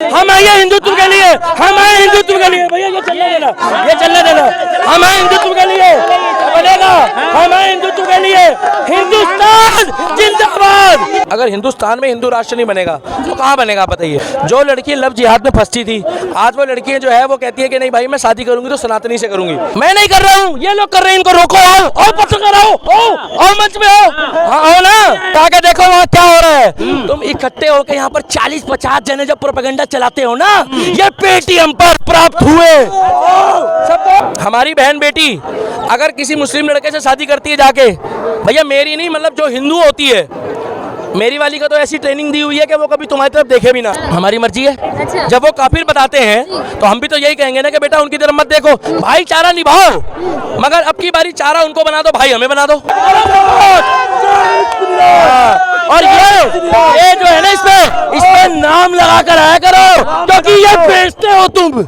हम आए हिंदुत्व के लिए, हम आए हिंदुत्व के लिए। भैया ये चलने देना, ये चलने देना। हम आए हिंदुत्व के लिए, बनेगा। हम आए हिंदुत्व के लिए। हिंदुस्तान जिंदाबाद। अगर हिंदुस्तान में हिंदू राष्ट्र नहीं बनेगा तो कहाँ बनेगा बताइए। जो लड़की लव जिहाद में फंसती थी, आज वो लड़की जो है वो कहती है कि नहीं भाई मैं शादी करूंगी तो सनातनी से करूंगी। मैं नहीं कर रहा हूँ, ये लोग कर रहे हैं, इनको रोको। आओ पत्रकार, आओ मंच में आओ ना, ताकि देखो वहाँ क्या हो रहा है। तुम इकट्ठे होकर यहाँ पर 40-50 जने जब प्रोपेगेंडा चलाते हो ना, ये पेटीएम पर प्राप्त हुए। हमारी बहन बेटी अगर किसी मुस्लिम लड़के से शादी करती है जाके, भैया मेरी नहीं मतलब जो हिंदू होती है, मेरी वाली का तो ऐसी ट्रेनिंग दी हुई है कि वो कभी तुम्हारी तरफ देखे भी ना, हमारी मर्जी है। अच्छा। जब वो काफिर बताते हैं तो हम भी तो यही कहेंगे ना कि बेटा उनकी तरफ मत देखो, भाईचारा निभाओ, मगर अब की बारी चारा उनको बना दो, भाई हमें बना दो। और ये जो है ना इसमें नाम लगा कर आया करो, क्योंकि ये बेचते हो तुम,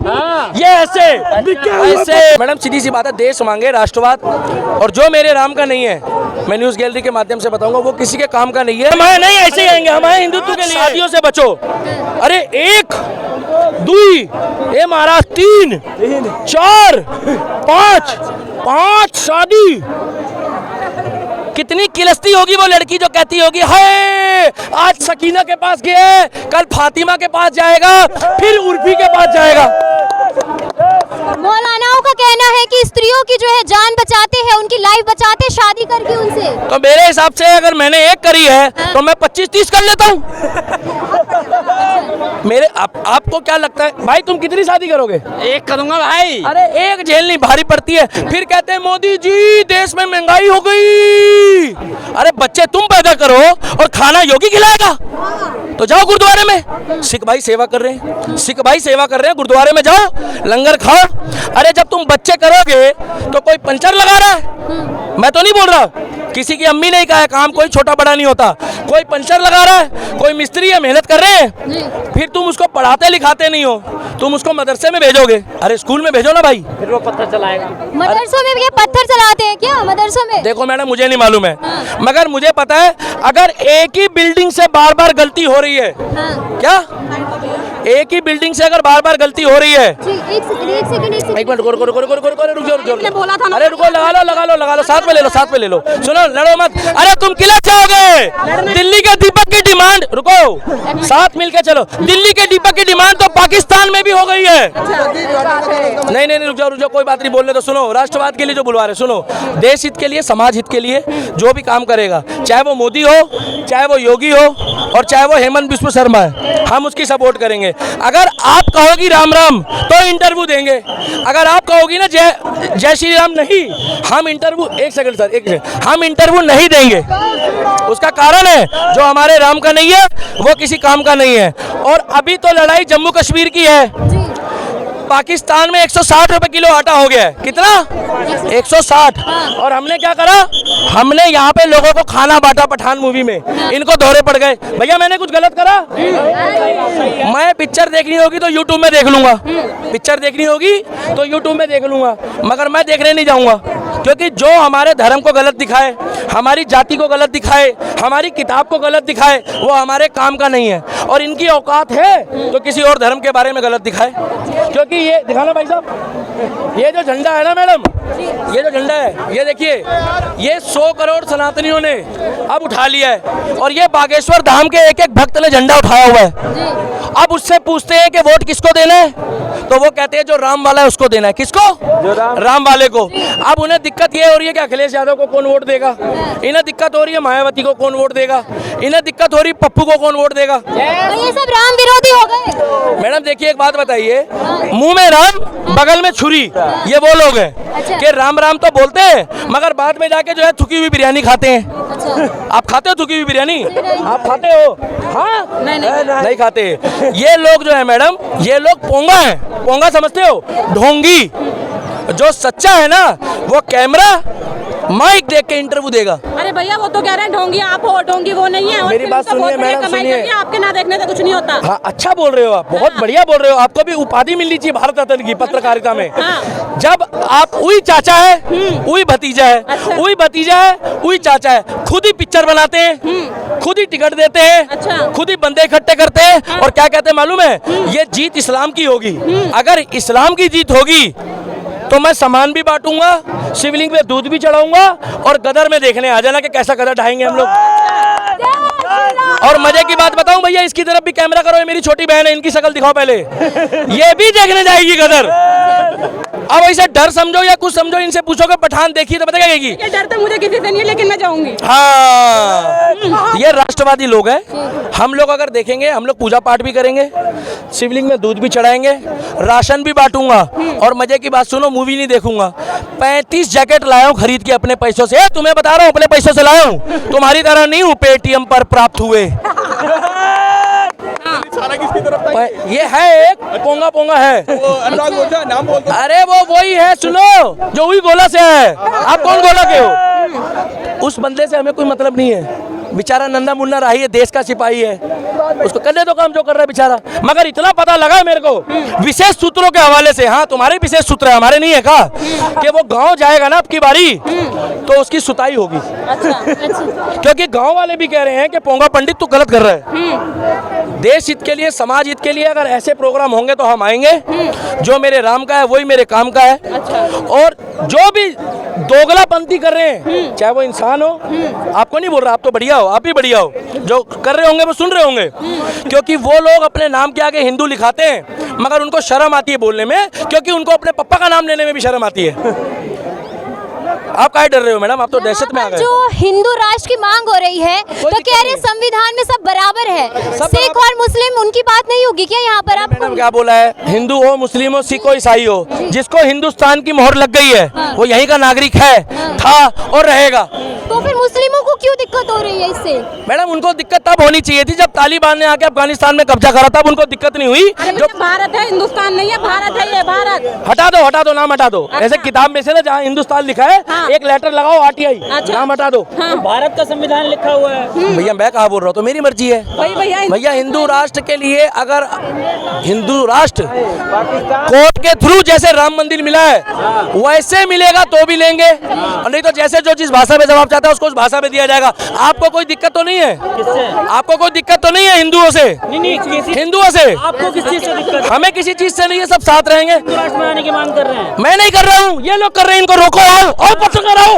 ये ऐसे। मैडम सीधी सी बात है, देश मांगे राष्ट्रवाद, और जो मेरे राम का नहीं है मैं न्यूज गैलरी के माध्यम से बताऊंगा वो किसी के काम का नहीं है। हमारे नहीं ऐसे ही आएंगे, हमारे हिंदुत्व के लिए। शादियों से बचो, अरे 1 2 ये महाराज 3 4 5 शादी। कितनी किलस्ती होगी वो लड़की जो कहती होगी हाय आज सकीना के पास गया, कल फातिमा के पास जाएगा, फिर उर्फी के पास जाएगा। मौलानाओं का कहना है कि स्त्रियों की जो है जान बचाते हैं, उनकी लाइफ बचाते हैं शादी करके उनसे। तो मेरे हिसाब से अगर मैंने एक करी है तो मैं 25-30 कर लेता हूँ। मेरे आपको क्या लगता है भाई, तुम कितनी शादी करोगे? एक करूंगा भाई। अरे एक झेलनी भारी पड़ती है। फिर कहते हैं मोदी जी देश में महंगाई हो गई। अरे बच्चे तुम पैदा करो और खाना योगी खिलाएगा, तो जाओ गुरुद्वारे में, सिख भाई सेवा कर रहे हैं, सिख भाई सेवा कर रहे हैं, गुरुद्वारे में जाओ लंगर खाओ। अरे जब तुम बच्चे करोगे तो कोई पंचर लगा रहा है, मैं तो नहीं बोल रहा, किसी की अम्मी ने कहा है काम कोई छोटा बड़ा नहीं होता, कोई पंचर लगा रहा है, कोई मिस्त्री है मेहनत कर रहे हैं, फिर तुम उसको पढ़ाते लिखाते नहीं हो, तुम उसको मदरसे में भेजोगे, अरे स्कूल में भेजो ना भाई, फिर वो पत्थर चलाएगा। मदरसों में भी ये पत्थर चलाते हैं क्या मदरसों में? देखो मैडम मुझे नहीं मालूम है, मगर मुझे पता है अगर एक ही बिल्डिंग से बार बार गलती हो रही है, क्या एक ही बिल्डिंग से अगर बार बार गलती हो रही है, एक सेकंड एक मिनट रुको, अरे रुको, लगा लो, साथ में ले लो, सुनो लड़ो मत। अरे तुम किले जाओगे, दिल्ली के दीपक की डिमांड, रुको साथ मिलके चलो, दिल्ली के दीपक की डिमांड तो पाकिस्तान में भी हो गई है। नहीं रुक जाओ, कोई बात नहीं, बोलने तो सुनो, राष्ट्रवाद के लिए जो बुलवा रहे, सुनो, देश हित के लिए, समाज हित के लिए जो भी काम करेगा, चाहे वो मोदी हो, चाहे वो योगी हो, और चाहे वो हेमंत बिस्व शर्मा है, हम उसकी सपोर्ट करेंगे। अगर आप कहोगी राम राम तो इंटरव्यू देंगे, अगर आप कहोगी ना जय श्री राम नहीं, हम इंटरव्यू, एक सेकंड सर, एक सेकंड, हम इंटरव्यू नहीं देंगे। उसका कारण है जो हमारे राम का नहीं है वो किसी काम का नहीं है। और अभी तो लड़ाई जम्मू कश्मीर की है, पाकिस्तान में 160 रुपए किलो आटा हो गया है, कितना 160, और हमने क्या करा, हमने यहाँ पे लोगों को खाना बांटा पठान मूवी में, इनको दौरे पड़ गए। भैया मैंने कुछ गलत करा? मैं पिक्चर देखनी होगी तो यूट्यूब में देख लूंगा, पिक्चर देखनी होगी तो यूट्यूब में देख लूंगा, मगर मैं देखने नहीं जाऊंगा, क्योंकि जो हमारे धर्म को गलत दिखाए, हमारी जाति को गलत दिखाए, हमारी किताब को गलत दिखाए, वो हमारे काम का नहीं है। और इनकी औकात है तो किसी और धर्म के बारे में गलत दिखाए, क्योंकि ये दिखाना भाई साहब, ये जो झंडा है ना मैडम, ये जो झंडा है ये देखिए, ये 100 करोड़ सनातनियों ने अब उठा लिया है, और ये बागेश्वर धाम के एक एक भक्त ने झंडा उठाया हुआ है। अब उससे पूछते हैं कि वोट किसको देना है, तो वो कहते हैं जो राम वाला है उसको देना है। किसको? राम वाले को। अब उन्हें दिक्कत ये हो रही है कि अखिलेश यादव को कौन वोट देगा, इन्हें दिक्कत हो रही है मायावती को कौन वोट देगा, इन्हें दिक्कत हो रही है पप्पू को कौन वोट देगा। ये सब राम विरोधी हो गए। मैडम देखिए एक बात बताइए, मुंह में राम बगल में छुरी, ये वो लोग हैं कि राम राम तो बोलते हैं मगर बाद में जाके जो है थुकी हुई बिरयानी खाते हैं। आप खाते हो थुकी हुई बिरयानी? आप खाते हो? हाँ नहीं खाते। ये लोग जो है मैडम, ये लोग पोंगा है, पोंगा समझते हो, ढोंगी। जो सच्चा है ना वो कैमरा, माइक देख के इंटरव्यू देगा। अरे भैया वो तो कह रहे हैं ढोंगी आप हो, ढोंगी वो नहीं है। और मेरी बात फिल्म तो सुनिए, बहुत बढ़िया मैडम, कमाई सुनिए। करती है, आपके ना देखने से कुछ नहीं होता। हाँ, अच्छा बोल रहे हो आप, बहुत बढ़िया बोल रहे हो। आपको भी उपाधि मिलनी चाहिए भारत रत्न की पत्रकारिता में। हाँ। जब आप वही चाचा है, वही भतीजा है, अच्छा। वही भतीजा है, वही चाचा है, खुद ही पिक्चर बनाते हैं, खुद ही टिकट देते हैं, अच्छा। खुद ही बंदे इकट्ठे करते हैं, और क्या कहते हैं मालूम है, ये जीत इस्लाम की होगी। अगर इस्लाम की जीत होगी तो मैं सामान भी बांटूंगा, शिवलिंग पे दूध भी चढ़ाऊंगा, और गदर में देखने आ जाना कि कैसा गदर ढाएंगे हम लोग। और मजे की बात बताऊं भैया, इसकी तरफ भी कैमरा करो, ये मेरी छोटी बहन है, इनकी शक्ल दिखाओ पहले। ये भी देखने जाएगी गदर। अब ऐसे डर समझो या कुछ समझो, इनसे पूछोगे पठान देखी तो पता क्या कहेगी। ये डर तो मुझे किसी से नहीं है, लेकिन मैं जाऊंगी। हाँ, ये राष्ट्रवादी लोग हैं। हम लोग अगर देखेंगे, हम लोग पूजा पाठ भी करेंगे, शिवलिंग में दूध भी चढ़ाएंगे, राशन भी बांटूंगा, और मजे की बात सुनो, मूवी नहीं देखूंगा। 35 जैकेट लाया हूं खरीद के अपने पैसों से, तुम्हें बता रहा हूं अपने पैसों से लाया हूं, तुम्हारी तरह नहीं हूं पेटीएम पर प्राप्त हुए। ये है एक पोंगा पोंगा है, नाम बोल दो। अरे वो वही है, सुनो, जो वही गोला से है। आप कौन गोला के हो? उस बंदे से हमें कोई मतलब नहीं है, बेचारा नंदा मुन्ना राही है, देश का सिपाही है, उसको करने दो काम जो कर रहा है बेचारा। मगर इतना पता लगा है मेरे को विशेष सूत्रों के हवाले से, हाँ तुम्हारे विशेष सूत्र है, हमारे नहीं है का, कि वो गांव जाएगा ना अब की बारी तो उसकी सुताई होगी। क्योंकि गांव वाले भी कह रहे हैं कि पोंगा पंडित तू गलत कर रहा है। देश हित के लिए, समाज हित के लिए अगर ऐसे प्रोग्राम होंगे तो हम आएंगे। जो मेरे राम का है वही मेरे काम का है। और जो भी दोगलापंथी कर रहे हैं, चाहे वो इंसान हो, आपको नहीं बोल रहा, आप तो बढ़िया हो, आप ही बढ़िया हो, जो कर रहे होंगे वो सुन रहे होंगे। क्योंकि वो लोग अपने नाम के आगे हिंदू लिखाते हैं, मगर उनको शर्म आती है बोलने में, क्योंकि उनको अपने पप्पा का नाम लेने में भी शर्म आती है। आप काहे डर रहे हो मैडम, आप तो दहशत में आ गए। जो हिंदू राष्ट्र की मांग हो रही है, तो कह रहे संविधान में सब बराबर है, सिख और मुस्लिम, उनकी बात नहीं होगी क्या यहाँ पर? आप मैडम क्या बोला है, हिंदू हो, मुस्लिम हो, सिख हो, ईसाई हो, जिसको हिंदुस्तान की मोहर लग गई है वो यहीं का नागरिक है, था और रहेगा। तो फिर मुस्लिमों को क्यों दिक्कत हो रही है इससे? मैडम उनको दिक्कत तब होनी चाहिए थी जब तालिबान ने आके अफगानिस्तान में कब्जा करा, तब उनको दिक्कत नहीं हुई। जो भारत है, हिंदुस्तान नहीं है, भारत है ये, भारत। हटा दो नाम हटा दो। ऐसे किताब में से ना जहाँ हिंदुस्तान लिखा है, एक लेटर लगाओ RTI, नाम हटा दो। भारत का संविधान लिखा हुआ है। भैया मैं कहा बोल रहा हूँ, तो मेरी मर्जी है भैया। हिंदू राष्ट्र के लिए अगर हिंदू राष्ट्र कोर्ट के थ्रू जैसे राम मंदिर मिला है वैसे मिलेगा तो भी लेंगे, और नहीं तो जैसे जो जिस भाषा में जवाब चाहता है उसको उस भाषा में दिया जाएगा। आपको कोई दिक्कत तो नहीं है? आपको कोई दिक्कत तो नहीं है हिंदुओं से? हिंदुओं से आपको किस चीज से दिक्कत? हमें किसी चीज से नहीं है, सब साथ रहेंगे। राष्ट्र बनाने की मांग कर रहे हैं। मैं नहीं कर रहा हूँ, ये लोग कर रहे हैं, इनको रोको। आओ पत्रकार, आओ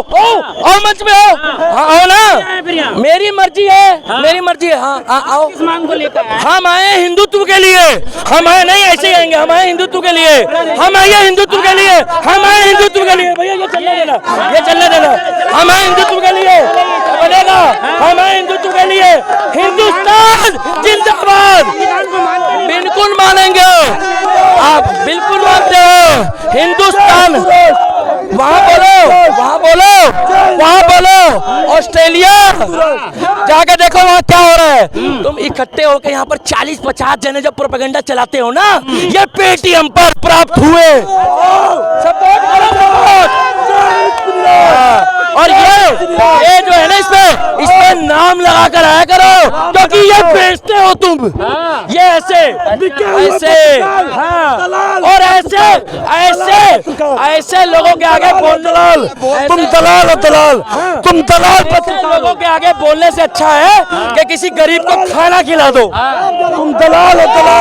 मंच में आओ। हाँ आओ ना, मेरी मर्जी है, मेरी मर्जी है। हाँ आओ। किस मांग को लेकर आए? हम आए हिंदुत्व के लिए, हम आए नहीं ऐसे ही आएंगे, हम आए हिंदुत्व के लिए, हम आए हिंदुत्व के लिए, हम आए हिंदुत्व के लिए। भैया ये चलने देना, ये चलने देना। हम आए हिंदुत्व के लिए, बनेगा। हम आए हिंदुत्व के लिए, हिंदुस्तान जिंदाबाद। बिल्कुल मानेंगे, आप बिल्कुल मानते हो हिंदुस्तान। वहाँ बोलो ऑस्ट्रेलिया जाके देखो वहाँ क्या हो रहा है। तुम इकट्ठे होकर यहाँ पर 40-50 जने जब प्रोपेगेंडा चलाते हो ना, ये पेटीएम पर प्राप्त हुए। सपोर्ट करो, सपोर्ट। और ये जो है ना, इसमें नाम लगा कर आया करो, क्योंकि ये बेचते हो तुम। ये ऐसे हाँ, और ऐसे लोगों के आगे बोल, दलाल तुम, दलाल हो दलाल तुम, दलाल। लोगों के आगे बोलने से अच्छा है कि किसी गरीब को खाना खिला दो। तुम दलाल हो दलाल।